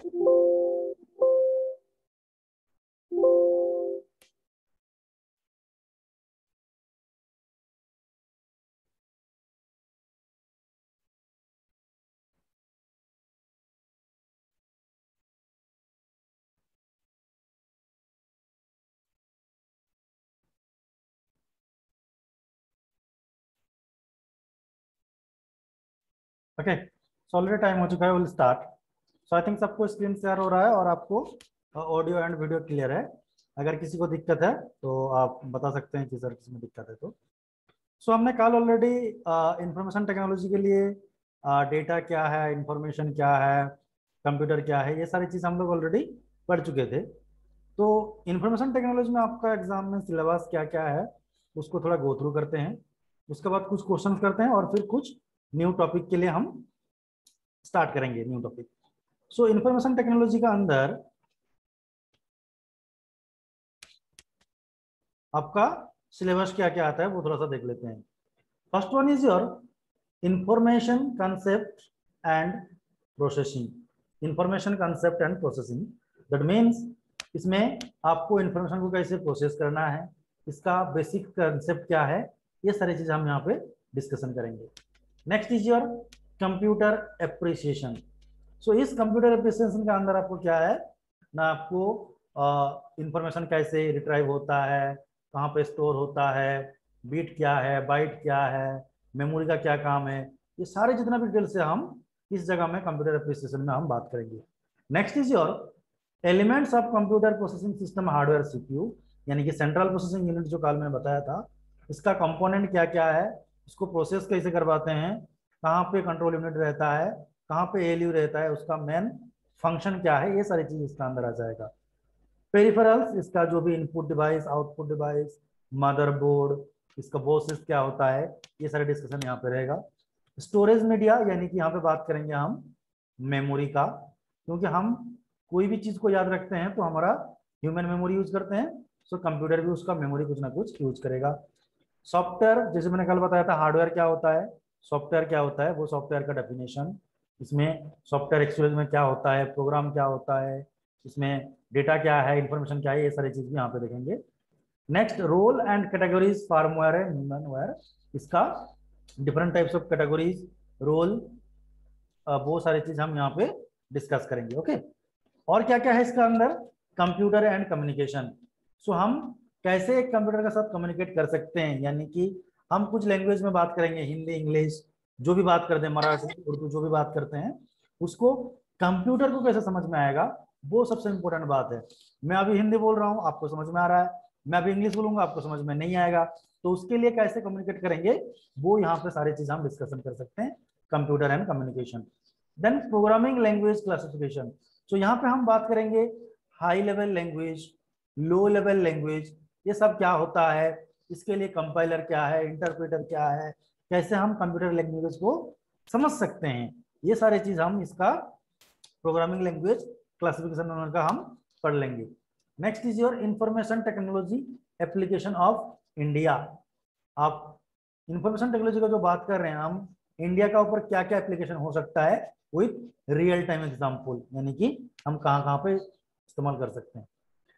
Okay, so already time हो चुका है, will start. So I think सबको स्क्रीन शेयर हो रहा है और आपको ऑडियो एंड वीडियो क्लियर है। अगर किसी को दिक्कत है तो आप बता सकते हैं कि सर किसी में दिक्कत है तो। सो हमने कल ऑलरेडी इंफॉर्मेशन टेक्नोलॉजी के लिए डेटा क्या है, इंफॉर्मेशन क्या है, कंप्यूटर क्या है, ये सारी चीज़ हम लोग ऑलरेडी पढ़ चुके थे। तो इंफॉर्मेशन टेक्नोलॉजी में आपका एग्जाम में सिलेबस क्या क्या है उसको थोड़ा गो थ्रू करते हैं। उसके बाद कुछ क्वेश्चंस करते हैं और फिर कुछ न्यू टॉपिक के लिए हम स्टार्ट करेंगे न्यू टॉपिक। सो इंफॉर्मेशन टेक्नोलॉजी का अंदर आपका सिलेबस क्या क्या आता है वो थोड़ा सा देख लेते हैं। First one is your information concept and processing. Information concept and processing that means इसमें आपको इंफॉर्मेशन को कैसे प्रोसेस करना है, इसका बेसिक कंसेप्ट क्या है, ये सारी चीजें हम यहाँ पे डिस्कशन करेंगे। Next is your computer appreciation. So इस कंप्यूटर एप्रिसिएशन के अंदर आपको क्या है ना, आपको इंफॉर्मेशन कैसे रिट्राइव होता है, कहाँ पे स्टोर होता है, बीट क्या है, बाइट क्या है, मेमोरी का क्या काम है, ये सारे जितना भी डिटेल से हम इस जगह में कंप्यूटर एप्रिसिएशन में हम बात करेंगे। Next is your elements of computer processing system hardware CPU, यानी कि सेंट्रल प्रोसेसिंग यूनिट जो कल मैंने बताया था, इसका कंपोनेंट क्या क्या है, इसको प्रोसेस कैसे करवाते हैं, कहाँ पे कंट्रोल यूनिट रहता है, कहाँ पे एएलयू रहता है, उसका मेन फंक्शन क्या है, ये सारी चीज इसका अंदर आ जाएगा। पेरिफेरल्स, इसका जो भी input device, output device, motherboard, इसका बोसिस क्या होता है, ये सारे डिस्कशन यहाँ पे रहेगा। स्टोरेज मीडिया, यानी कि यहाँ पे बात करेंगे हम मेमोरी का, क्योंकि हम कोई भी चीज को याद रखते हैं तो हमारा ह्यूमन मेमोरी यूज करते हैं, सो कंप्यूटर भी उसका मेमोरी कुछ ना कुछ यूज करेगा। सॉफ्टवेयर, जैसे मैंने कल बताया था हार्डवेयर क्या होता है, सॉफ्टवेयर क्या होता है, वो सॉफ्टवेयर का डेफिनेशन, इसमें सॉफ्टवेयर एक्चुअल में क्या होता है, प्रोग्राम क्या होता है, इसमें डेटा क्या है, इंफॉर्मेशन क्या है, ये सारी चीज भी यहाँ पे देखेंगे। Next role and categories firmware and humanware, इसका different types of categories, role, वो सारी चीज हम यहाँ पे डिस्कस करेंगे। ओके, और क्या क्या है इसका अंदर, कंप्यूटर एंड कम्युनिकेशन। सो हम कैसे एक कंप्यूटर के साथ कम्युनिकेट कर सकते हैं, यानी कि हम कुछ लैंग्वेज में बात करेंगे, हिंदी, इंग्लिश, जो भी बात करते हैं, मराठी, उर्दू, जो भी बात करते हैं, उसको कंप्यूटर को कैसे समझ में आएगा, वो सबसे इंपॉर्टेंट बात है। मैं अभी हिंदी बोल रहा हूँ, आपको समझ में आ रहा है, मैं अभी इंग्लिश बोलूंगा, आपको समझ में नहीं आएगा, तो उसके लिए कैसे कम्युनिकेट करेंगे, वो यहाँ पे सारी चीज हम डिस्कशन कर सकते हैं, computer and communication. Then programming language classification. तो यहाँ पे हम बात करेंगे high level language, low level language, ये सब क्या होता है, इसके लिए कंपाइलर क्या है, इंटरप्रेटर क्या है, कैसे हम कंप्यूटर लैंग्वेज को समझ सकते हैं, ये सारी चीज हम इसका प्रोग्रामिंग लैंग्वेज क्लासिफिकेशन का हम पढ़ लेंगे। Next is your information technology application of India. आप इंफॉर्मेशन टेक्नोलॉजी का जो बात कर रहे हैं हम, इंडिया का ऊपर क्या क्या एप्लीकेशन हो सकता है विथ रियल टाइम एग्जाम्पल, यानी कि हम कहाँ कहाँ पे इस्तेमाल कर सकते हैं।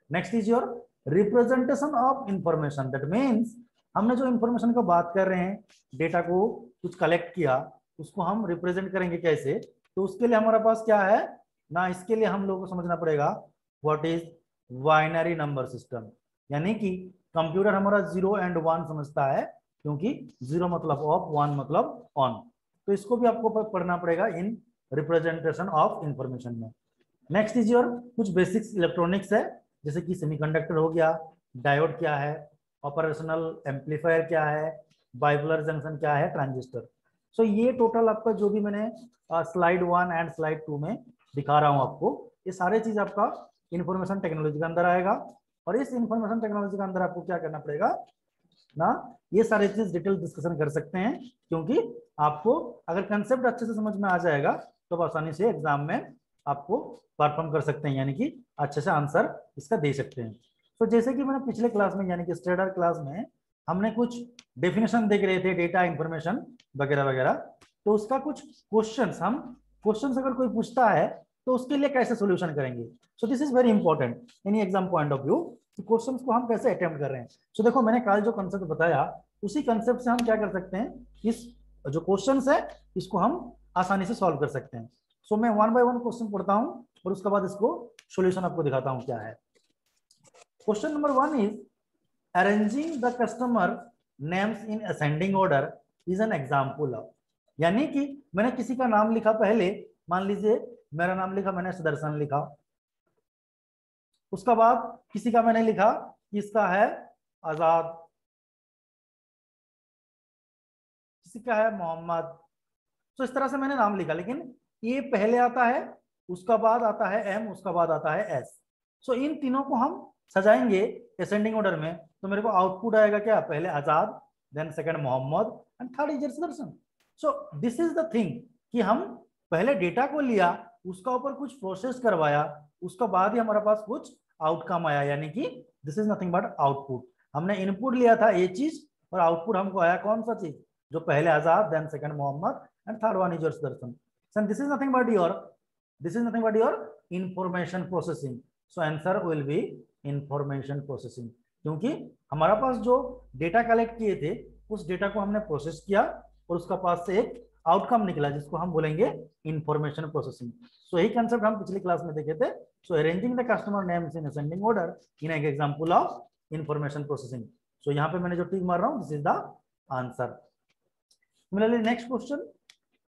Next is your representation of information, that means हमने जो इंफॉर्मेशन को बात कर रहे हैं, डेटा को कुछ कलेक्ट किया, उसको हम रिप्रेजेंट करेंगे कैसे, तो उसके लिए हमारे पास क्या है ना, इसके लिए हम लोगों को समझना पड़ेगा what is binary number system, यानी कि कंप्यूटर हमारा 0 एंड 1 समझता है, क्योंकि 0 मतलब ऑफ, 1 मतलब ऑन, तो इसको भी आपको पढ़ना पड़ेगा इन रिप्रेजेंटेशन ऑफ इंफॉर्मेशन में। नेक्स्ट इज योर कुछ बेसिक्स इलेक्ट्रॉनिक्स है, जैसे कि सेमीकंडक्टर हो गया, डायोड क्या है, ऑपरेशनल एम्पलीफायर क्या है, बाइपोलर जंक्शन क्या है, ट्रांजिस्टर। सो ये टोटल आपका जो भी मैंने स्लाइड 1 एंड स्लाइड 2 में दिखा रहा हूँ आपको, ये सारे चीज आपका इंफॉर्मेशन टेक्नोलॉजी के अंदर आएगा। और इस इंफॉर्मेशन टेक्नोलॉजी के अंदर आपको क्या करना पड़ेगा ना, ये सारे चीज डिटेल डिस्कशन कर सकते हैं, क्योंकि आपको अगर कंसेप्ट अच्छे से समझ में आ जाएगा तो आसानी से एग्जाम में आपको परफॉर्म कर सकते हैं, यानी कि अच्छे से आंसर इसका दे सकते हैं। तो जैसे कि मैंने पिछले क्लास में यानी कि स्टैंडर्ड क्लास में हमने कुछ डेफिनेशन देख रहे थे, डेटा इंफॉर्मेशन वगैरह वगैरह, तो उसका कुछ क्वेश्चंस, हम क्वेश्चंस अगर कोई पूछता है तो उसके लिए कैसे सोल्यूशन करेंगे। सो this is very important any exam point of view, questions को हम कैसे अटेम्प्ट कर रहे हैं। सो देखो मैंने कल जो कंसेप्ट बताया उसी कंसेप्ट से हम क्या कर सकते हैं, इस जो क्वेश्चंस है इसको हम आसानी से सॉल्व कर सकते हैं। सो मैं वन बाय वन क्वेश्चन पढ़ता हूं और उसके बाद इसको सॉल्यूशन आपको दिखाता हूं क्या है। Question number 1 is arranging the customer names in ascending order is an example of, यानी कि मैंने किसी का नाम लिखा, पहले मान लीजिए मेरा नाम लिखा, मैंने सुदर्शन लिखा, उसका बाद किसी का मैंने लिखा इसका है आजाद, किसी का है मोहम्मद। तो इस तरह से मैंने नाम लिखा, लेकिन ये पहले आता है, उसका बाद आता है एम, उसका बाद आता है एस। सो इन तीनों को हम सजाएंगे असेंडिंग ऑर्डर में, तो मेरे को आउटपुट आएगा क्या, पहले Azad, then second Mohammad and third is Sudarshan. So this is the thing कि हम पहले डेटा को लिया, उसका ऊपर कुछ प्रोसेस करवाया, उसका बाद ही हमारे पास कुछ आउटकम आया, यानी कि this is nothing but output. हमने इनपुट लिया था ये चीज और आउटपुट हमको आया कौन सा चीज, जो पहले Azad, then second Mohammad and third one is your Sudarshan. So this is nothing but your information processing. So answer will be information processing, क्योंकि हमारा पास जो डेटा कलेक्ट किए थे उस डेटा को हमने प्रोसेस किया और उसका पास से एक आउटकम निकला जिसको हम बोलेंगे इंफॉर्मेशन प्रोसेसिंग। सो यही कंसेप्ट हम पिछली क्लास में देखे थे। So arranging the customer names in ascending order in an example of information processing. So यहाँ पे मैंने जो टिक मार रहा हूँ, this is the answer. Similarly next question,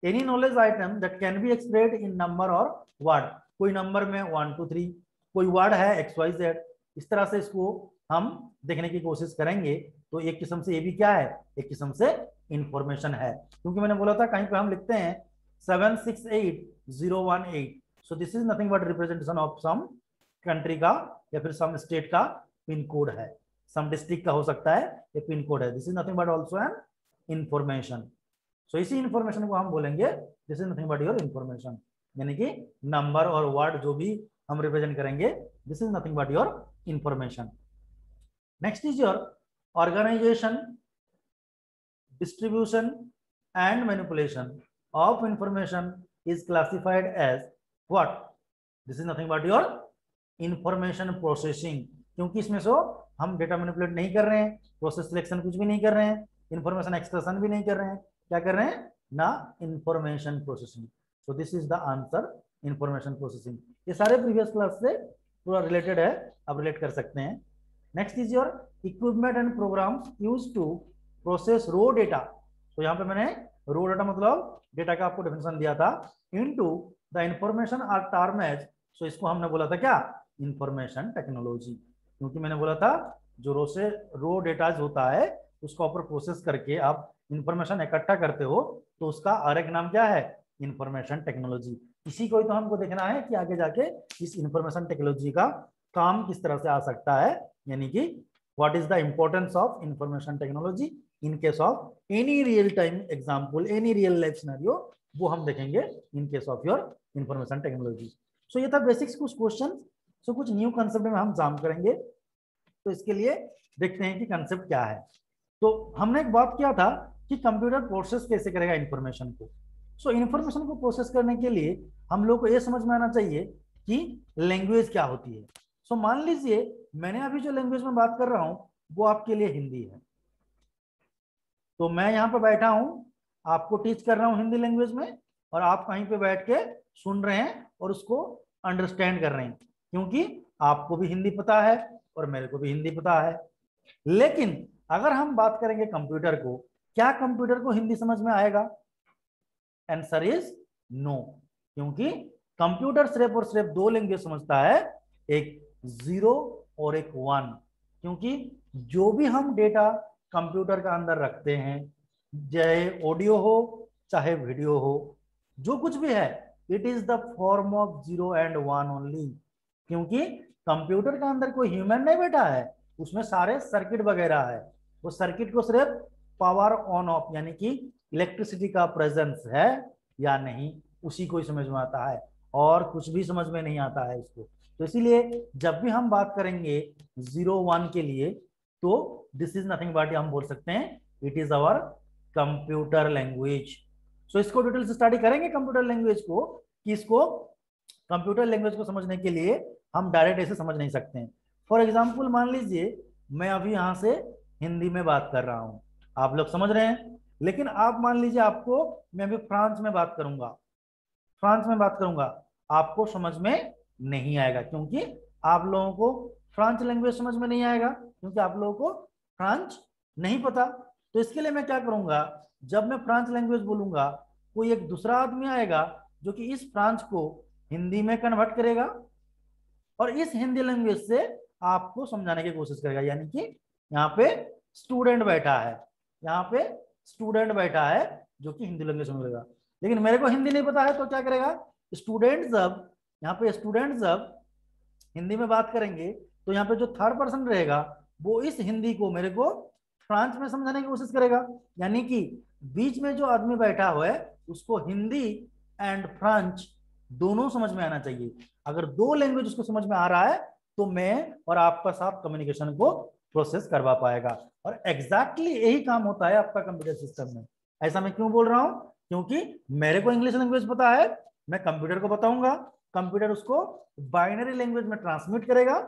any knowledge item that can be expressed in number और word, कोई number में 1 2 3, कोई वर्ड है XYZ, इस तरह से इसको हम देखने की कोशिश करेंगे। तो एक किस्म से ये भी क्या है, एक किस्म से इंफॉर्मेशन है, क्योंकि मैंने बोला था कहीं पे हम लिखते हैं 768018, so this is nothing but representation of some country का या फिर सम स्टेट का पिन कोड है, सम डिस्ट्रिक्ट का हो सकता है, ये पिन कोड है। This is nothing but also an information. So इसी इंफॉर्मेशन को हम बोलेंगे this is nothing but your information, यानी कि नंबर और वर्ड जो भी हम रिप्रेजेंट करेंगे, this is nothing but your information. Next is your organisation, distribution and manipulation of information is classified as what, this is nothing but your information processing, क्योंकि इसमें सो हम डेटा मैनिपुलेट नहीं कर रहे हैं, प्रोसेस सिलेक्शन कुछ भी नहीं कर रहे हैं, इंफॉर्मेशन एक्सप्रेशन भी नहीं कर रहे हैं, क्या कर रहे हैं ना, information processing. So this is the answer, information processing. ये सारे प्रीवियस क्लास से पूरा रिलेटेड है, आप रिलेट कर सकते हैं। Next is your equipment and programs used to process raw data. तो यहाँ पे मैंने रो डेटा मतलब डेटा का आपको डेफिनेशन दिया था, into the information are term as, so इसको हमने बोला था क्या, इंफॉर्मेशन टेक्नोलॉजी, क्योंकि मैंने बोला था जो रो डेटा होता है उसका ऊपर प्रोसेस करके आप इंफॉर्मेशन इकट्ठा करते हो, तो उसका और एक नाम क्या है, इंफॉर्मेशन टेक्नोलॉजी। इसी को ही तो हमको देखना है कि आगे जाके इस इंफॉर्मेशन टेक्नोलॉजी का काम किस तरह से आ सकता है, यानी कि what is the importance of information technology in case of any real time example, any real life scenario, वो हम देखेंगे in case of your information technology. So ये था बेसिक्स कुछ क्वेश्चन। सो कुछ न्यू कंसेप्ट में हम जाम करेंगे, तो इसके लिए देखते हैं कि कंसेप्ट क्या है। तो हमने एक बात किया था कि कंप्यूटर प्रोसेस कैसे करेगा इंफॉर्मेशन को। सो इंफॉर्मेशन को प्रोसेस करने के लिए हम लोग को यह समझ में आना चाहिए कि लैंग्वेज क्या होती है। सो मान लीजिए मैंने अभी जो लैंग्वेज में बात कर रहा हूं वो आपके लिए हिंदी है, तो मैं यहाँ पे बैठा हूं, आपको टीच कर रहा हूं हिंदी लैंग्वेज में, और आप कहीं पे बैठ के सुन रहे हैं और उसको अंडरस्टैंड कर रहे हैं, क्योंकि आपको भी हिंदी पता है और मेरे को भी हिंदी पता है। लेकिन अगर हम बात करेंगे कंप्यूटर को, क्या कंप्यूटर को हिंदी समझ में आएगा? आंसर इज नो, क्योंकि कंप्यूटर सिर्फ और सिर्फ दो लैंग्वेज समझता है, एक 0 और एक 1, क्योंकि जो भी हम डेटा कंप्यूटर का अंदर रखते हैं, चाहे ऑडियो हो चाहे वीडियो हो, जो कुछ भी है, it is the form of 0 and 1 only, क्योंकि कंप्यूटर का अंदर कोई ह्यूमन नहीं बैठा है, उसमें सारे सर्किट वगैरह है, वो सर्किट को सिर्फ पावर ऑन ऑफ, यानी कि इलेक्ट्रिसिटी का प्रेजेंस है या नहीं, उसी को ही समझ में आता है, और कुछ भी समझ में नहीं आता है इसको। तो इसीलिए जब भी हम बात करेंगे 0-1 के लिए, तो दिस इज नथिंग बट हम बोल सकते हैं it is our computer language. So इसको डिटेल से स्टडी करेंगे कंप्यूटर लैंग्वेज को, कि इसको कंप्यूटर लैंग्वेज को समझने के लिए हम डायरेक्ट ऐसे समझ नहीं सकते हैं। फॉर एग्जाम्पल मान लीजिए मैं अभी यहाँ से हिंदी में बात कर रहा हूँ, आप लोग समझ रहे हैं, लेकिन आप मान लीजिए आपको, मैं अभी फ्रांस में बात करूंगा, फ्रांस में बात करूंगा, आपको समझ में नहीं आएगा, क्योंकि आप लोगों को फ्रांस लैंग्वेज समझ में नहीं आएगा, क्योंकि आप लोगों को फ्रांस नहीं पता। तो इसके लिए मैं क्या करूंगा, जब मैं फ्रांस लैंग्वेज बोलूंगा, कोई एक दूसरा आदमी आएगा जो कि इस फ्रांस को हिंदी में कन्वर्ट करेगा और इस हिंदी लैंग्वेज से आपको समझाने की कोशिश करेगा। यानी कि यहाँ पे स्टूडेंट बैठा है, यहाँ पे स्टूडेंट बैठा है जो कि हिंदी लैंग्वेज समझेगा, लेकिन मेरे को हिंदी नहीं पता है, तो क्या करेगा स्टूडेंट, जब यहाँ पे स्टूडेंट जब हिंदी में बात करेंगे तो यहाँ पे जो थर्ड पर्सन रहेगा वो इस हिंदी को मेरे को फ्रांस में समझाने की कोशिश करेगा। यानी कि बीच में जो आदमी बैठा हुआ है उसको हिंदी एंड फ्रेंच दोनों समझ में आना चाहिए। अगर दो लैंग्वेज उसको समझ में आ रहा है तो मैं और आपका साथ कम्युनिकेशन को प्रोसेस करवा पाएगा। और एग्जैक्टली यही काम होता है आपका कंप्यूटर सिस्टम में। ऐसा मैं क्यों बोल रहा हूं, क्योंकि मेरे को इंग्लिश लैंग्वेज पता है, मैं कंप्यूटर को बताऊंगा, कंप्यूटर उसको बाइनरी लैंग्वेज में ट्रांसमिट करेगा,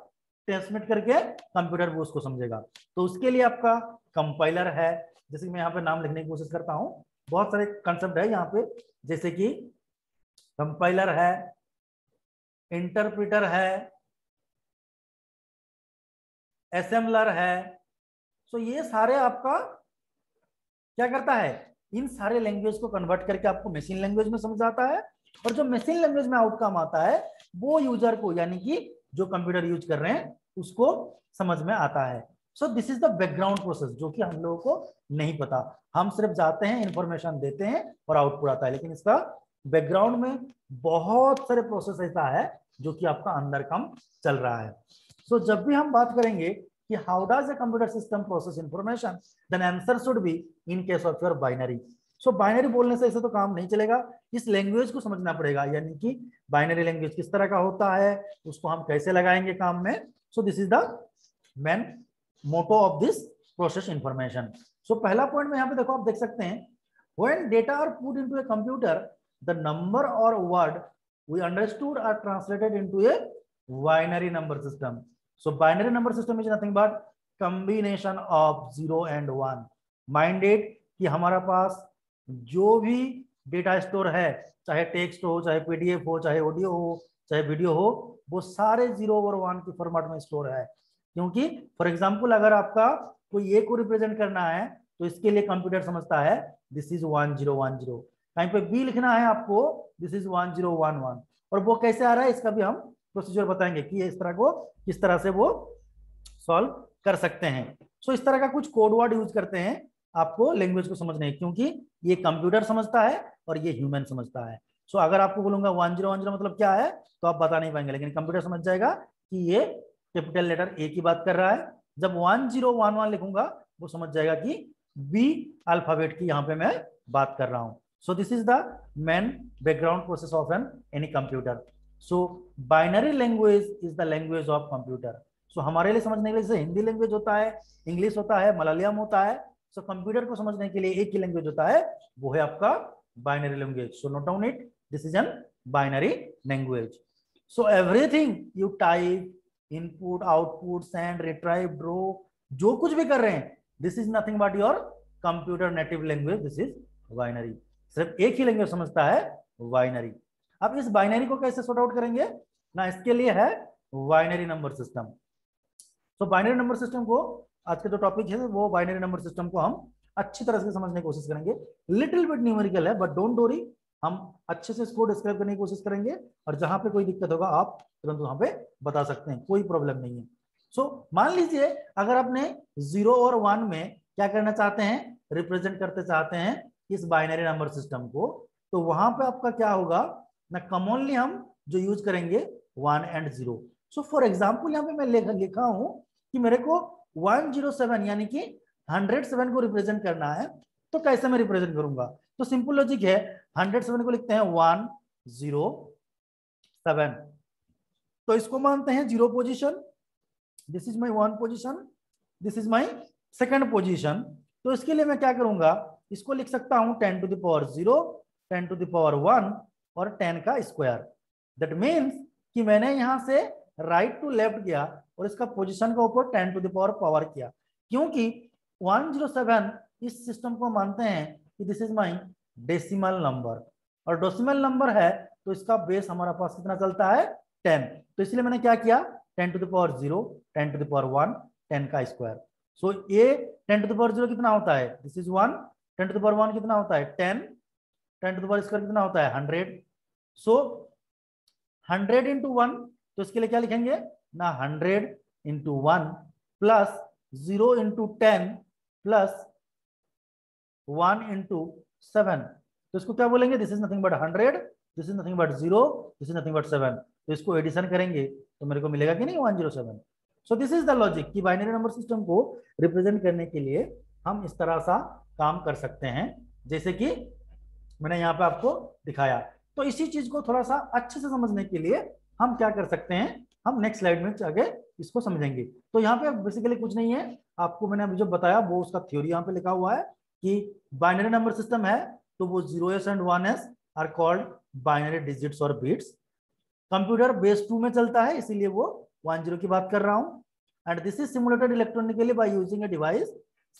ट्रांसमिट करके कंप्यूटर वो उसको समझेगा। तो उसके लिए आपका कंपाइलर है, जैसे मैं यहाँ पे नाम लिखने की कोशिश करता हूँ, बहुत सारे कंसेप्ट है यहाँ पे, जैसे कि कंपाइलर है, इंटरप्रेटर है, असेंबलर है। सो ये सारे आपका क्या करता है, इन सारे लैंग्वेज को कन्वर्ट करके आपको मशीन लैंग्वेज में समझाता है, और जो मशीन लैंग्वेज में आउटकम आता है वो यूजर को, यानी कि जो कंप्यूटर यूज कर रहे हैं उसको समझ में आता है। सो this is the background process, जो कि हम लोगों को नहीं पता, हम सिर्फ जाते हैं इंफॉर्मेशन देते हैं और आउटपुट आता है, लेकिन इसका बैकग्राउंड में बहुत सारे प्रोसेस ऐसा है जो कि आपका अंदर काम चल रहा है। सो जब भी हम बात करेंगे कि how does a computer system process information, then answer should be in case of your binary. So binary बोलने से ऐसे तो काम नहीं चलेगा, इस लैंग्वेज को समझना पड़ेगा, यानी कि बाइनरी लैंग्वेज किस तरह का होता है, उसको हम कैसे लगाएंगे काम में। So this is the main motto of this process information. So पहला पॉइंट में यहाँ पे देखो, आप देख सकते हैं, when data are put into a computer the number और word we understood are translated into a binary number system. So binary number system is nothing but combination of 0 and 1. Minded कि हमारा पास जो भी डेटा स्टोर है, चाहे text हो, चाहे PDF हो, चाहे ऑडियो हो, चाहे वीडियो हो, वो सारे 0 और 1 के फॉर्मेट में स्टोर है। क्योंकि फॉर एग्जांपल अगर आपका कोई ए को रिप्रेजेंट करना है तो इसके लिए कंप्यूटर समझता है दिस इज 1010, कहीं पे बी लिखना है आपको दिस इज 1011, और वो कैसे आ रहा है इसका भी हम प्रोसीजर बताएंगे कि इस तरह को किस तरह से वो सॉल्व कर सकते हैं। सो इस तरह का कुछ कोड वर्ड यूज करते हैं आपको लैंग्वेज को समझने, क्योंकि ये कंप्यूटर समझता है और ये ह्यूमन समझता है। सो अगर आपको बोलूंगा 1010 मतलब क्या है तो आप बता नहीं पाएंगे, लेकिन कंप्यूटर समझ जाएगा कि ये कैपिटल लेटर ए की बात कर रहा है। जब 1011 लिखूंगा वो समझ जाएगा कि बी अल्फाबेट की यहाँ पे मैं बात कर रहा हूं। So this is the main background process of any computer. So binary language is the language of computer. So हमारे लिए समझने के लिए जैसे हिंदी लैंग्वेज होता है, इंग्लिश होता है, मलयालम होता है, so कंप्यूटर को समझने के लिए एक ही लैंग्वेज होता है, वो है आपका binary language. So note down it, this is an binary language. So everything you type, input, output, send, retrieve, draw, जो कुछ भी कर रहे हैं, this is nothing but your computer native language. This is binary. सिर्फ एक ही language समझता है, बाइनरी। अब इस बाइनरी को कैसे सॉर्ट आउट करेंगे ना, इसके लिए है बाइनरी नंबर सिस्टम। तो बाइनरी नंबर सिस्टम को, आज के जो टॉपिक है वो बाइनरी नंबर सिस्टम को हम अच्छी तरह से समझने की कोशिश करेंगे। लिटिल बिट न्यूमेरिकल है बट डोंट वरी, हम अच्छे से इसको डिस्क्राइब करने की कोशिश करेंगे, और जहां पे कोई दिक्कत होगा आप तुरंत वहां पे बता सकते हैं, कोई प्रॉब्लम नहीं है। सो मान लीजिए अगर आपने 0 और 1 में क्या करना चाहते हैं, रिप्रेजेंट करते चाहते हैं इस बाइनरी नंबर सिस्टम को, तो वहां पे आपका क्या होगा ना, कॉमनली हम जो यूज करेंगे 1 एंड 0। सो फॉर एग्जांपल यहाँ पे मैं लिखा हूं कि मेरे को 107 यानी कि 107 को रिप्रेजेंट करना है, तो कैसे मैं रिप्रेजेंट करूंगा, तो सिंपल लॉजिक है, 107 को लिखते हैं 107, तो इसको मानते हैं 0 position, this is my 1 position, this is my 2nd position. तो इसके लिए मैं क्या करूंगा, इसको लिख सकता हूं 10 to the power 0, 10 to the power 1 और 10 का स्क्वायर। दैट मीन्स कि मैंने यहां से राइट टू लेफ्ट गया और इसका पोजीशन का ऊपर 10 टू द पावर किया, क्योंकि 107 इस सिस्टम को मानते हैं कि this is my decimal number, और डेसिमल नंबर है तो इसका बेस हमारा पास कितना चलता है 10, तो इसलिए मैंने क्या किया 10 to the power 0, 10 to the power 1, 10 का स्क्वायर। सो ये 10 टू द पावर 0 कितना होता है, this is 1, 10 to the power 1 कितना होता है 10, 10 टू द पावर स्क्वायर कितना होता है 100। सो 100 इंटू 1, तो इसके लिए क्या लिखेंगे ना 100 into 1 plus 0 into 10 plus 1 into 7, तो इसको क्या बोलेंगे, this is nothing but 100, this is nothing but 0, this is nothing but 7, तो इसको एडिशन करेंगे तो मेरे को मिलेगा कि नहीं 107। सो दिस इज द लॉजिक कि बाइनरी नंबर सिस्टम को रिप्रेजेंट करने के लिए हम इस तरह सा काम कर सकते हैं, जैसे कि मैंने यहाँ पे आपको दिखाया। तो इसी चीज को थोड़ा सा अच्छे से समझने के लिए हम क्या कर सकते हैं, हम नेक्स्ट स्लाइड में आगे इसको समझेंगे। तो यहाँ पे बेसिकली कुछ नहीं है, आपको मैंने अभी जो बताया वो उसका थ्योरी यहाँ पे लिखा हुआ है कि बाइनरी नंबर सिस्टम है तो वो 0s and 1s are called binary digits और बिट्स। कंप्यूटर बेस 2 में चलता है इसीलिए वो 10 की बात कर रहा हूं। And this is simulated electronically by using a device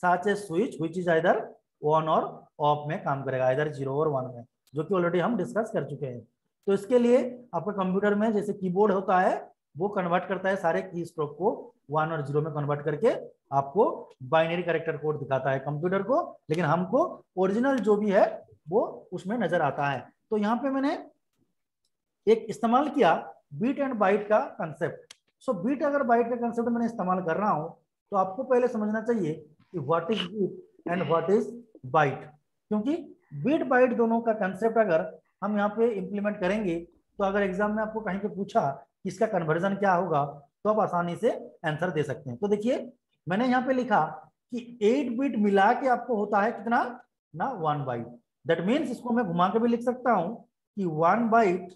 such A switch which is either on और ऑफ में काम करेगा, आइदर 0 और 1 में, जो कि ऑलरेडी हम डिस्कस कर चुके हैं। तो इसके लिए आपका कंप्यूटर में जैसे कीबोर्ड होता है वो कन्वर्ट करता है सारे की स्ट्रोक को 1 और 0 में कन्वर्ट करके आपको बाइनरी कैरेक्टर कोड दिखाता है कंप्यूटर को, लेकिन हमको ओरिजिनल जो भी है वो उसमें नजर आता है। तो यहाँ पे मैंने एक इस्तेमाल किया बीट एंड बाइट का कंसेप्ट। सो बीट अगर बाइट का कंसेप्ट मैंने इस्तेमाल कर रहा हूं तो आपको पहले समझना चाहिए कि what is bit and what is byte, क्योंकि बीट बाइट दोनों का कंसेप्ट अगर हम यहाँ पे इंप्लीमेंट करेंगे तो अगर एग्जाम में आपको कहीं पे पूछा कि इसका कन्वर्जन क्या होगा तो आप आसानी से आंसर दे सकते हैं। तो देखिए मैंने यहाँ पे लिखा कि 8 बिट मिला के आपको होता है कितना ना 1 बाइट। दैट मीन्स इसको मैं घुमा के भी लिख सकता हूं कि 1 byte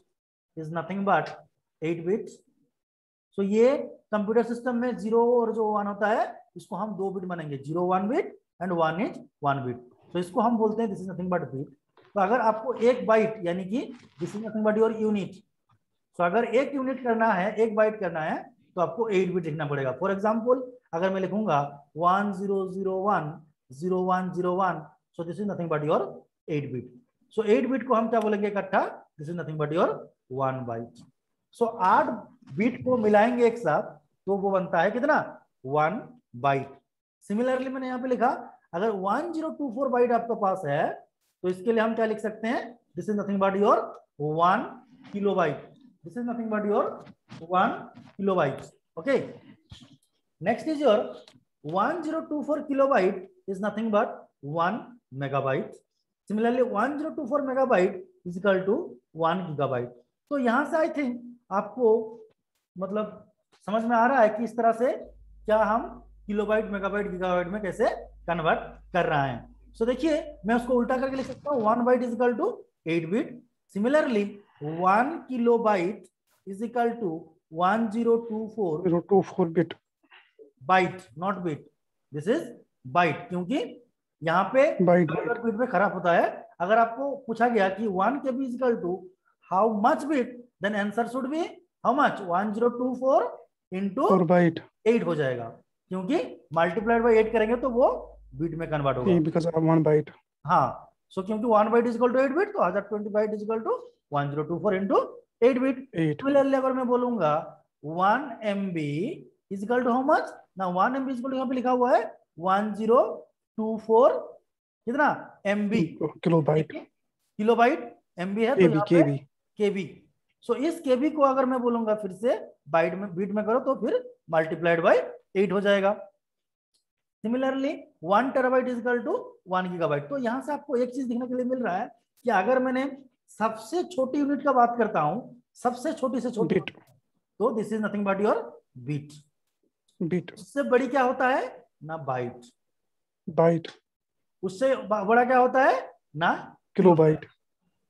is nothing but 8 bits. So ये कंप्यूटर सिस्टम में 0 और जो 1 होता है इसको हम 2 बिट मानेंगे, 0 1 बिट एंड 1 इज 1 बिट। तो इसको हम बोलते हैं this is nothing but bit. तो अगर आपको एक बाइट यानी कि this is nothing but your unit, तो अगर एक यूनिट करना है, एक बाइट करना है तो आपको 8 बिट लिखना पड़ेगा। फॉर एग्जांपल अगर मैं लिखूंगा 1001 0101, so this is nothing but your 8 bit. So 8 bit को हम क्या बोलेंगे इकट्ठा, this is nothing but your 1 byte. So 8 bit को मिलाएंगे एक साथ तो वो बनता है कितना 1 बाइट। सिमिलरली मैंने यहाँ पे लिखा अगर 1024 बाइट आपके पास है तो इसके लिए हम क्या लिख सकते हैं, this is nothing but your 1 kilobyte, this is nothing but your 1 kilobyte. Okay, next is your 1024 kilobyte is nothing but 1 megabyte. Similarly 1024 megabyte is equal to 1 gigabyte. तो यहां से आई थिंक आपको मतलब समझ में आ रहा है कि इस तरह से क्या हम किलोबाइट मेगाबाइट गीगाबाइट में कैसे कन्वर्ट कर रहे हैं। सो देखिए मैं उसको उल्टा करके लिख सकता हूँ 1 byte is equal to 8 bit. Similarly 1 kilobyte is equal to 1024 bit, byte not bit, this is byte, क्योंकि यहाँ पे बाइट बिट में खराब होता है। अगर आपको पूछा गया कि 1 KB is equal to how much bit, then answer should be how much 1024 into 8 हो जाएगा, क्योंकि मल्टीप्लाइड बाय 8 करेंगे तो वो बिट में कन्वर्ट होगा बिकॉज़ ऑफ 1 बाइट। हाँ, सो क्योंकि 1 byte is equal to 8 bit तो 1020 byte is equal to 1024 into 8 bit. Similarly अगर मैं बोलूंगा 1 MB is equal to how much, ना 1 MB इज इक्वल टू यहाँ पे लिखा हुआ है 1024 कितना MB किलोबाइट, किलोबाइट MB है तो यहाँ पे केबी। KB। सो इस KB को अगर मैं बोलूंगा फिर से बाइट में बीट में करो तो फिर मल्टीप्लाइड बाय 8 हो जाएगा। Similarly 1 terabyte is equal to 1 gigabyte. तो यहां से आपको एक चीज देखने के लिए मिल रहा है कि अगर मैंने सबसे छोटी यूनिट का बात करता हूं, सबसे छोटी से छोटी बिट, तो this is nothing but your bit. Bit उससे बड़ी क्या होता है ना बाइट, बाइट उससे बड़ा क्या होता है ना kilobyte,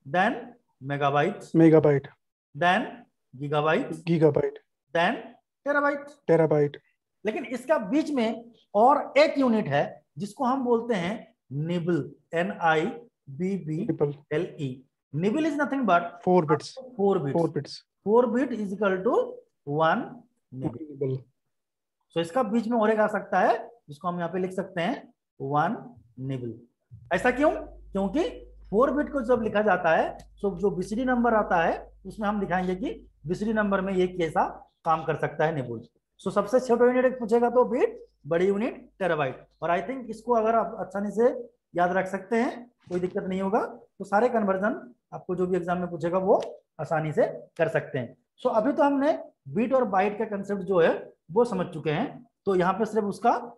then megabyte, megabyte, then gigabyte, gigabyte, then terabyte. Terabyte. लेकिन इसका बीच में और एक यूनिट है जिसको हम बोलते हैं nibble, NIBBLE। Nibble is nothing but 4 bits. 4 bits 4 bits. 4 bit is equal to 1 nibble. Nibble. So इसका बीच में और एक आ सकता है जिसको हम यहाँ पे लिख सकते हैं 1 निबल। ऐसा क्यों? क्योंकि 4 बिट को जब लिखा जाता है तो जो बीसीडी नंबर आता है उसमें हम दिखाएंगे कि बीसीडी नंबर में ये कैसा काम कर सकता है निबल। सो सबसे छोटा यूनिट पूछेगा तो बिट, बड़ी यूनिट टेराबाइट। और आई थिंक इसको अगर आप आसानी से याद रख सकते हैं, कोई दिक्कत नहीं होगा, तो सारे कन्वर्जन आपको जो भी एग्जाम में पूछेगा वो आसानी से कर सकते हैं। सो अभी तो हमने बीट और बाइट का कंसेप्ट जो है वो समझ चुके हैं, तो यहाँ पे सिर्फ उसका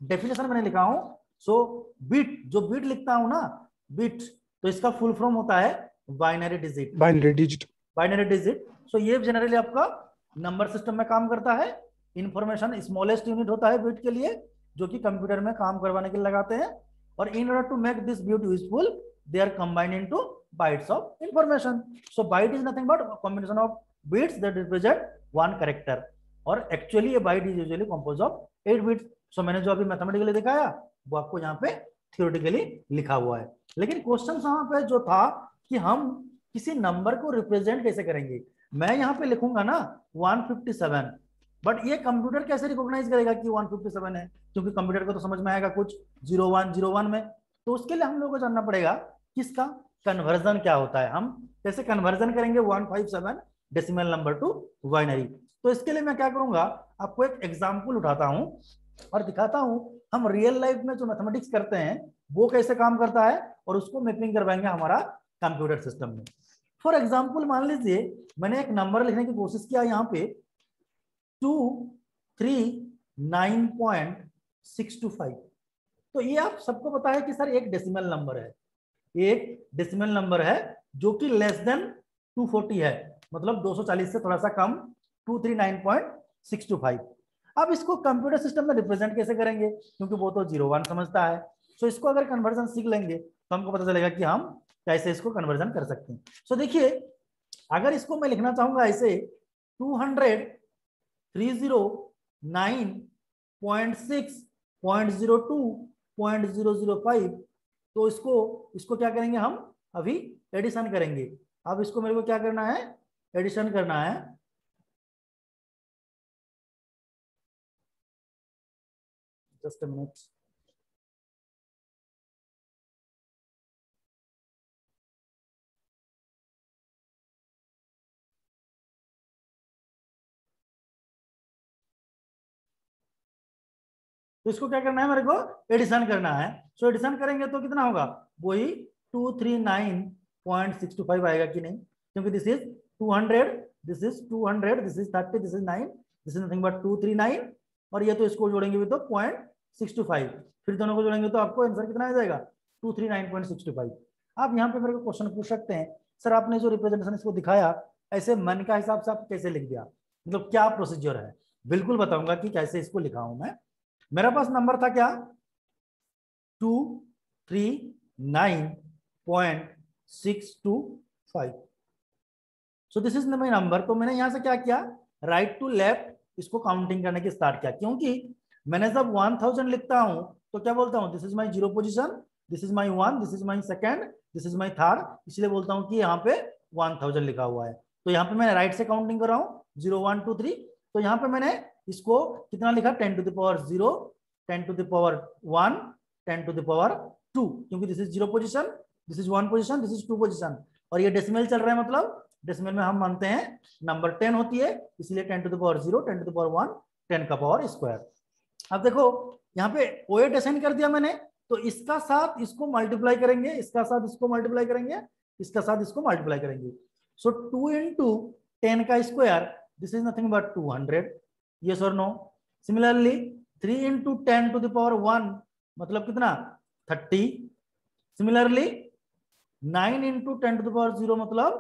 डेफिनेशन मैंने लिखा हूं। सो बीट, जो बीट लिखता हूं ना बीट, तो इसका फुल फॉर्म होता है binary digit. Binary digit. Binary digit. So ये जनरली आपका नंबर सिस्टम में काम करता है। इंफॉर्मेशन स्मॉलेस्ट यूनिट होता है बीट के लिए, जो कि कंप्यूटर में काम करवाने के लिए लगाते हैं। और in order to make this bit useful they are combined into bytes of information. So byte is nothing but combination of bits that represent one character, और एक्चुअली ये byte is usually compose of 8 bits. So मैंने जो अभी mathematically दिखाया वो आपको यहाँ पे थियोरेटिकली लिखा हुआ है। लेकिन क्वेश्चन यहाँ पे जो था कि हम किसी नंबर को रिप्रेजेंट कैसे करेंगे। मैं यहाँ पे लिखूंगा ना 157, बट ये कंप्यूटर कैसे रिकॉग्नाइज करेगा कि 157 है, क्योंकि कंप्यूटर को तो समझ में आएगा कुछ 0101 में। तो उसके लिए हम लोग को जानना पड़ेगा कि इसका कन्वर्जन क्या होता है, हम कैसे कन्वर्जन करेंगे 157 डेसिमल नंबर टू बाइनरी। तो इसके लिए मैं क्या करूंगा, आपको एक एग्जाम्पल उठाता हूं और दिखाता हूं हम रियल लाइफ में जो मैथमेटिक्स करते हैं वो कैसे काम करता है, और उसको मैपिंग करवाएंगे हमारा कंप्यूटर सिस्टम में। फॉर एग्जाम्पल मान लीजिए मैंने एक नंबर लिखने की कोशिश किया यहाँ पे 239.625। तो ये आप सबको पता है कि सर एक डेसिमल नंबर है, एक डेसिमल नंबर है जो कि लेस देन 240 है, मतलब 240 से थोड़ा सा कम 239.625। अब इसको कंप्यूटर सिस्टम में रिप्रेजेंट कैसे करेंगे, क्योंकि वो तो 01 समझता है। सो इसको अगर कन्वर्जन सीख लेंगे तो हमको पता चलेगा कि हम कैसे इसको कन्वर्जन कर सकते हैं। सो देखिए, अगर इसको मैं लिखना चाहूंगा ऐसे 239.6.02.005, तो इसको क्या करेंगे, हम अभी एडिशन करेंगे। अब इसको मेरे को क्या करना है, एडिशन करना है। Just a minute. तो इसको क्या करना है, मेरे को एडिशन करना है। सो एडिशन करेंगे तो कितना होगा, वही 239.625 आएगा कि नहीं, क्योंकि this is 200, this is 200, this is 30, this is 9, this is nothing but 239, और ये तो इसको जोड़ेंगे भी तो 0.625, फिर दोनों को जोड़ेंगे तो आपको आंसर कितना आ जाएगा 239.625। आप यहाँ पे मेरे को क्वेश्चन पूछ सकते हैं, सर आपने जो रिप्रेजेंटेशन इसको दिखाया ऐसे मन का हिसाब से आप कैसे लिख दिया, मतलब क्या प्रोसीजर है। बिल्कुल बताऊंगा कि कैसे इसको लिखा हूं मैं। मेरा पास नंबर था क्या 239.625। सो दिस इज माय नंबर। तो मैंने यहां से क्या किया, राइट टू लेफ्ट इसको काउंटिंग करने की स्टार्ट किया, क्योंकि मैंने जब 1000 लिखता हूं तो क्या बोलता हूं, this is my 0 position, this is my 1, this is my second, this is my third, इसलिए बोलता हूं कि यहाँ पे 1000 लिखा हुआ है। तो यहाँ पे मैंने राइट से काउंटिंग कर रहा हूँ 0 1 2 3। तो यहाँ पे मैंने इसको कितना लिखा 10 to the power 0, 10 to the power 1, 10 to the power 2, क्योंकि this is 0 position, this is 1 position, this is 2 position, और ये डेसिमल चल रहा है, मतलब डेसिमल में हम मानते हैं नंबर 10 होती है, इसलिए 10 to the power 0, 10 to the power 1, 10 का पावर स्क्वायर। अब देखो यहाँ पे OA असाइन कर दिया मैंने, तो इसका साथ इसको मल्टीप्लाई करेंगे, इसका साथ इसको मल्टीप्लाई करेंगे, इसका साथ इसको मल्टीप्लाई करेंगे। सो 2 into 10 का square, this is nothing but 200, yes और no. Similarly 3 into 10 to the power 1 मतलब कितना 30। Similarly 9 into 10 to the power 0 मतलब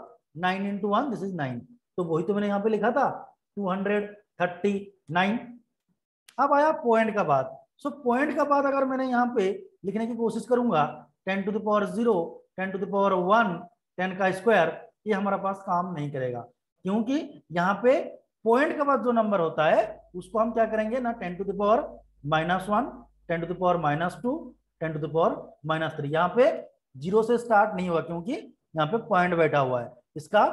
9 into 1, दिस इज 9। तो वही तो मैंने यहाँ पे लिखा था 239। अब आया पॉइंट का बाद। सो पॉइंट का बाद अगर मैंने यहाँ पे लिखने की कोशिश करूंगा 10 to the power 0, 10 to the power 1, 10 का स्क्वायर, ये हमारा पास काम नहीं करेगा, क्योंकि यहाँ पे पॉइंट के बाद जो नंबर होता है उसको हम क्या करेंगे ना 10 to the power -1, 10 to the power -2, 10 to the power -3। यहाँ पे 0 से स्टार्ट नहीं हुआ, क्योंकि यहाँ पे पॉइंट बैठा हुआ है, इसका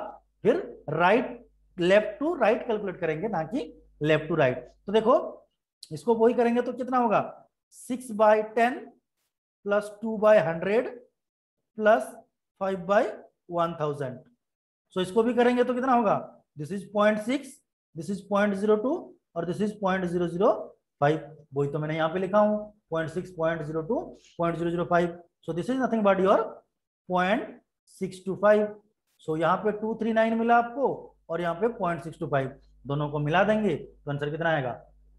फिर right left to right calculate करेंगे, ना कि लेफ्ट टू राइट। तो देखो इसको वही करेंगे तो कितना होगा, 6/10 प्लस 2/100 प्लस 5/1000। सो इसको भी करेंगे तो कितना होगा, दिस इज 0.6, दिस इज 0.02 और दिस इज 0.005। वही तो मैंने यहाँ पे लिखा हूँ 0.6, 0.02, 0.005। सो this is nothing but your 0.625। सो यहाँ पे 239 मिला आपको और यहाँ पे 0.625, दोनों को मिला देंगे तो आंसर कितना आएगा,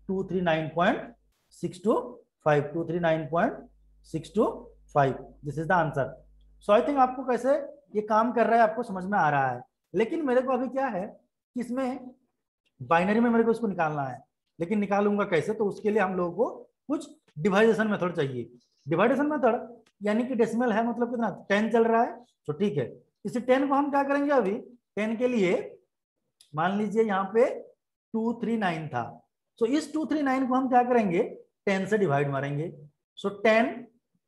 239.625, 239.625। This is the answer. So I think आपको कैसे ये काम कर रहा है आपको समझ में आ रहा है। लेकिन मेरे को अभी क्या है कि इसमें बाइनरी में मेरे को इसको निकालना है, लेकिन निकालूंगा कैसे, तो उसके लिए हम लोगों को कुछ डिवाइडेशन मेथड चाहिए। डिवाइडेशन मेथड यानी कि डेसिमल है, मतलब कितना 10 चल रहा है, तो ठीक है, इसी 10 को हम क्या करेंगे, अभी 10 के लिए मान लीजिए यहाँ पे 239 था, सो इस 239 को हम क्या करेंगे, 10 से डिवाइड मारेंगे। सो 10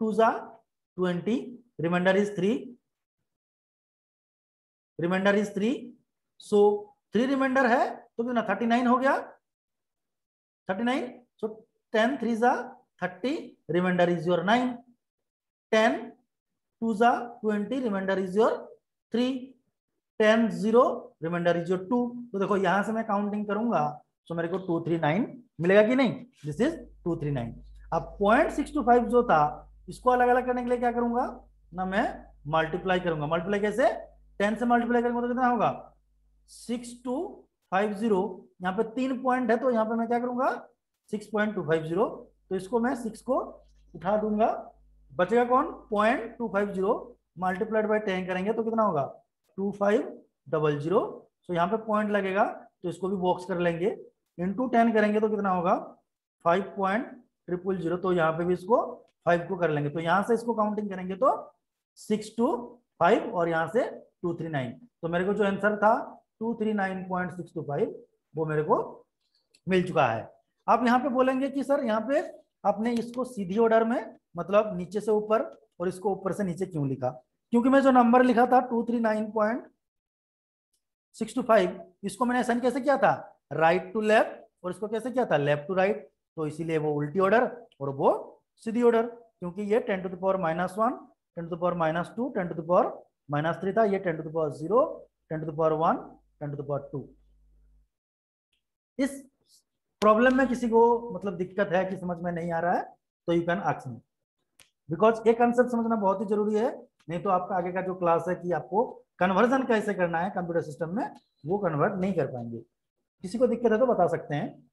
2 जा 20, reminder is 3, reminder is 3। So 3 reminder है तो कितना 39 हो गया, 39। सो 10 3 जा 30, रिमाइंडर इज योर 9, 10 2 जा 20, reminder is your 3, 10 0, reminder is your 2। तो देखो यहां से मैं काउंटिंग करूंगा तो मेरे को 239 मिलेगा कि नहीं, दिस इज 239। अब 0.625 जो था इसको अलग अलग करने के लिए क्या करूंगा ना, मैं मल्टीप्लाई करूंगा। मल्टीप्लाई कैसे, 10 से मल्टीप्लाई करूंगा तो कितना होगा 6250। यहाँ पे 3 पॉइंट है तो यहाँ पे मैं क्या करूंगा 6.250, तो इसको मैं 6 को उठा दूंगा, बचेगा कौन 0.250, मल्टीप्लाइड बाय 10 करेंगे तो कितना होगा 2500। तो यहाँ पे पॉइंट लगेगा तो इसको भी बॉक्स कर लेंगे, इंटू 10 करेंगे तो कितना होगा 5.000, तो यहाँ पे भी इसको 5 को कर लेंगे। तो यहाँ से इसको काउंटिंग करेंगे तो 625 और यहाँ से 239, तो मेरे को जो आंसर था 239.625 वो मेरे को मिल चुका है। आप यहाँ पे बोलेंगे कि सर यहाँ पे आपने इसको सीधी ऑर्डर में, मतलब नीचे से ऊपर और इसको ऊपर से नीचे क्यों लिखा, क्योंकि मैं जो नंबर लिखा था 239.625 इसको मैंने असाइन कैसे किया था, राइट टू लेफ्ट, और इसको कैसे किया था लेफ्ट टू राइट, तो इसीलिए वो उल्टी ऑर्डर और वो सीधी ऑर्डर, क्योंकि ये 10 to the power -1, 10 to the power -2, 10 to the power -3 था, ये 10 to the power 0, 10 to the power 1, 10 to the power 2। इस प्रॉब्लम में किसी को मतलब दिक्कत है कि समझ में नहीं आ रहा है तो you can ask me, because ये कंसेप्ट समझना बहुत ही जरूरी है, नहीं तो आपका आगे का जो क्लास है कि आपको कन्वर्जन कैसे करना है कंप्यूटर सिस्टम में वो कन्वर्ट नहीं कर पाएंगे। किसी को दिक्कत है तो बता सकते हैं।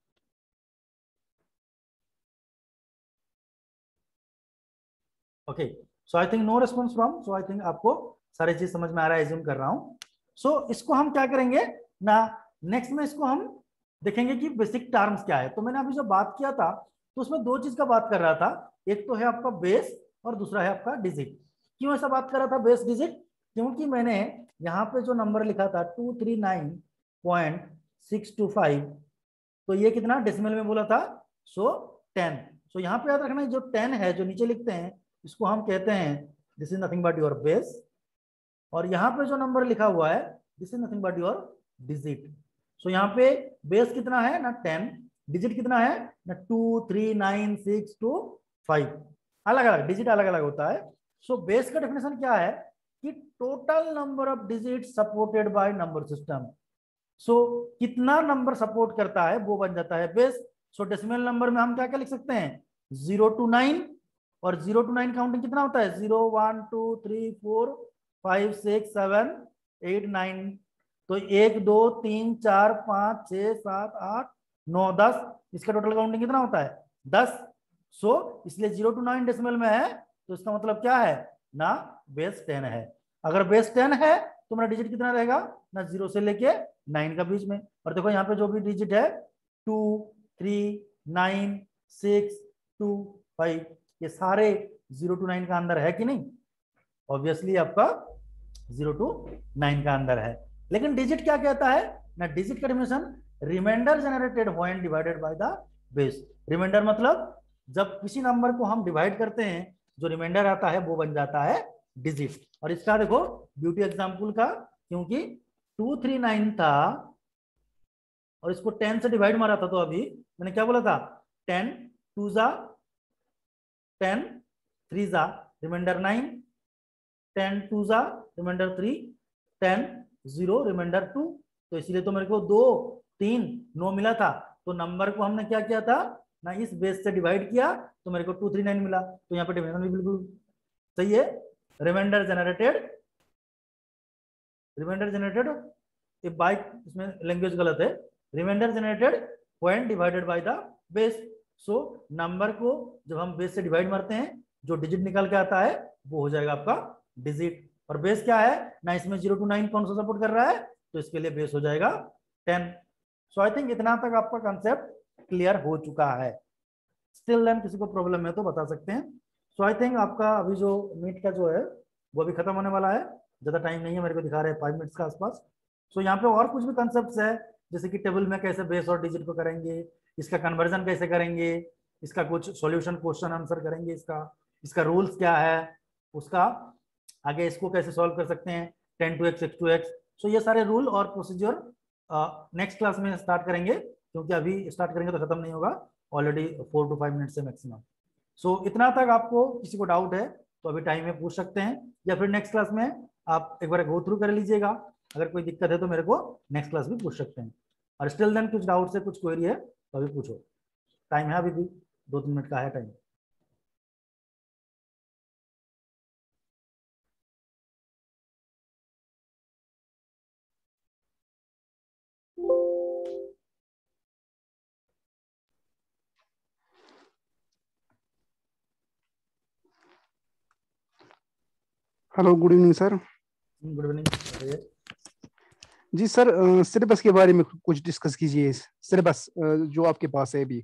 Okay, so I think no response from, so I think आपको सारी चीज समझ में आ रहा है, एज्यूम कर रहा हूं। सो इसको हम क्या करेंगे ना, नेक्स्ट में इसको हम देखेंगे कि बेसिक टर्म्स क्या है। तो मैंने अभी जो बात किया था तो उसमें दो चीज का बात कर रहा था, एक तो है आपका बेस और दूसरा है आपका डिजिट। क्यों ऐसा बात कर रहा था बेस डिजिट, क्योंकि मैंने यहाँ पे जो नंबर लिखा था 239.625, तो ये कितना डेसिमल में बोला था, सो 10। सो यहाँ पे याद रखना जो 10 है जो नीचे लिखते हैं इसको हम कहते हैं this is nothing but your base, और यहाँ पे जो नंबर लिखा हुआ है this is nothing but your digit. So यहाँ पे बेस कितना है ना 10, डिजिट कितना है ना 2 3 9 6 2 5, अलग अलग डिजिट अलग अलग होता है। सो बेस का डेफिनेशन क्या है कि total number of digit supported by number system. So कितना नंबर सपोर्ट करता है वो बन जाता है बेस। सो डेसिमल नंबर में हम क्या क्या लिख सकते हैं 0 to 9, और 0 to 9 काउंटिंग कितना होता है 0 1 2 3 4 5 6 7 8 9, तो 1 2 3 4 5 6 7 8 9 10, इसका टोटल काउंटिंग कितना होता है 10। सो इसलिए 0 to 9 डेसिमल में है तो इसका मतलब क्या है ना बेस 10 है। अगर बेस 10 है तो मेरा डिजिट कितना रहेगा ना 0 से लेके 9 का बीच में। और देखो यहाँ पे जो भी डिजिट है 2 3 9 6 2 5, ये सारे 0 to 9 का अंदर है कि नहीं, ऑब्वियसली आपका 0 to 9 का अंदर है। लेकिन डिजिट क्या कहता है ना, डिजिट का definition reminder generated when divided by the base. Reminder मतलब जब किसी नंबर को हम डिवाइड करते हैं जो रिमाइंडर आता है वो बन जाता है डिजिट। और इसका देखो ब्यूटी एग्जाम्पल का, क्योंकि 239 था और इसको 10 से डिवाइड मारा था, तो अभी मैंने क्या बोला था, 10 2 जा 10 3 जा रिमाइंडर 9, 10 2 जा रिमाइंडर 3, 10 0 रिमाइंडर 2। तो इसलिए तो मेरे को 2 3 9 मिला था, तो नंबर को हमने क्या किया था ना, इस बेस से डिवाइड किया, तो मेरे को 239 मिला। तो यहाँ पे डिवीजन भी बिल्कुल सही है। रिमाइंडर जनरेटेड बाय, इसमें लैंग्वेज गलत है, reminder generated point divided by the base. So number को जब हम बेस से डिवाइड मारते हैं, जो डिजिट निकल के आता है वो हो जाएगा आपका डिजिट। और बेस क्या है ना, इसमें 0 to 9 कौन सा सपोर्ट कर रहा है, तो इसके लिए बेस हो जाएगा 10। सो आई थिंक इतना तक आपका कंसेप्ट क्लियर हो चुका है। स्टिल देन किसी को प्रॉब्लम है तो बता सकते हैं। सो आई थिंक आपका अभी जो मीट का जो है वो अभी खत्म होने वाला है, ज्यादा टाइम नहीं है, मेरे को दिखा रहे हैं 5 मिनट्स का आसपास। सो यहाँ पे और कुछ भी कंसेप्ट है, जैसे कि टेबल में कैसे बेस और डिजिट को करेंगे, इसका कन्वर्जन कैसे करेंगे, इसका कुछ सॉल्यूशन क्वेश्चन आंसर करेंगे, इसका इसका रूल्स क्या है, उसका आगे इसको कैसे सॉल्व कर सकते हैं 10 to x x to x। सो ये सारे रूल और प्रोसीजर नेक्स्ट क्लास में स्टार्ट करेंगे, क्योंकि अभी स्टार्ट करेंगे तो खत्म नहीं होगा, ऑलरेडी 4 to 5 मिनट्स है मैक्सिमम। सो इतना तक आपको किसी को डाउट है तो अभी टाइम में पूछ सकते हैं, या फिर नेक्स्ट क्लास में आप एक बार गो थ्रू कर लीजिएगा। अगर कोई दिक्कत है तो मेरे को नेक्स्ट क्लास भी पूछ सकते हैं। और स्टिल देन कुछ डाउट है, कुछ क्वेरी है तो अभी पूछो, टाइम है अभी भी 2-3 मिनट का है time. Hello, good evening sir. Good evening. जी सर, सिलेबस के बारे में कुछ डिस्कस कीजिए। सिलेबस जो आपके पास है अभी।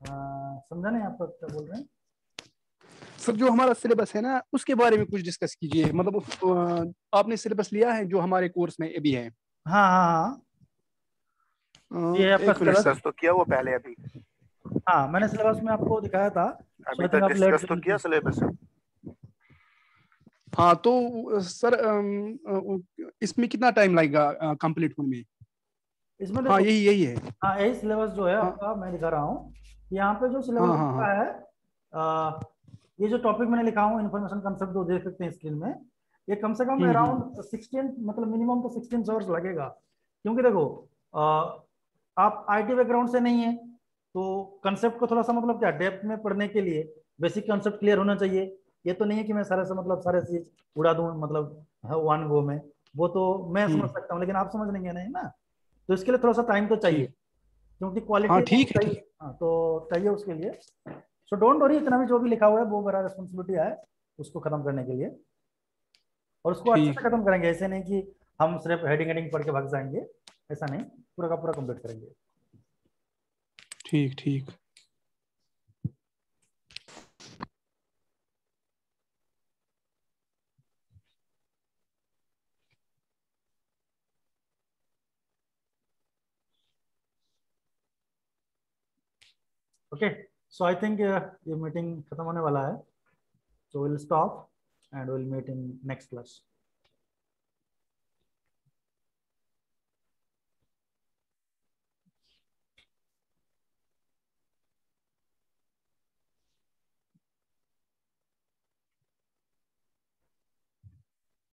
समझा नहीं आप क्या बोल रहे हैं। सर, जो हमारा सिलेबस है ना, उसके बारे में कुछ डिस्कस कीजिए। मतलब आपने सिलेबस लिया है जो हमारे कोर्स में अभी है? हाँ हाँ हाँ, ये है आपका एक मिनट सिलेबस। सर, तो किया वो पहले अभी? हाँ, मैंने सिलेबस में आपको दिखाया था, सो अभी आई थिंक तक आप लेट डिस्कस तो किया सिलेबस। हाँ तो सर, इसमें कितना टाइम लगेगा कंप्लीट होने में? इसमें हाँ, देखो। यही यही है। हाँ, यही सिलेबस जो है हाँ आपका मैं दिखा रहा हूँ। यहाँ पे जो हाँ सिलेबस हाँ हाँ। लिखा है, ये जो टॉपिक मैंने लिखा हूँ इन्फॉर्मेशन कंसेप्ट, जो देख सकते हैं स्क्रीन में, ये कम से कम हम्म। अराउंड 16, मतलब मिनिमम तो 16 आवर्स लगेगा। क्योंकि देखो, आप आईटी बैकग्राउंड से नहीं है, तो कंसेप्ट को थोड़ा सा मतलब क्या डेप्थ में पढ़ने के लिए बेसिक कंसेप्ट क्लियर होना चाहिए। ये तो नहीं है कि मैं सारे से मतलब सारे चीज उड़ा दूं, मतलब वन गो में, वो तो मैं समझ हम्म। सकता हूँ, लेकिन आप समझ नहीं है ना। तो इसके लिए थोड़ा सा टाइम तो चाहिए, ठीक। क्योंकि हाँ क्वालिटी ठीक है, चाहिए। ठीक है। हाँ, तो चाहिए उसके लिए। सो डोंट वरी, इतना भी जो भी लिखा हुआ है वो मेरा रिस्पॉन्सिबिलिटी है उसको खत्म करने के लिए, और उसको अच्छे ठीक से खत्म करेंगे। ऐसे नहीं कि हम सिर्फ हेडिंग हेडिंग पढ़ के भाग जाएंगे, ऐसा नहीं, पूरा का पूरा कंप्लीट करेंगे। ठीक। ठीक। ओके, सो आई थिंक ये मीटिंग खत्म होने वाला है, so will stop and will meet in next class.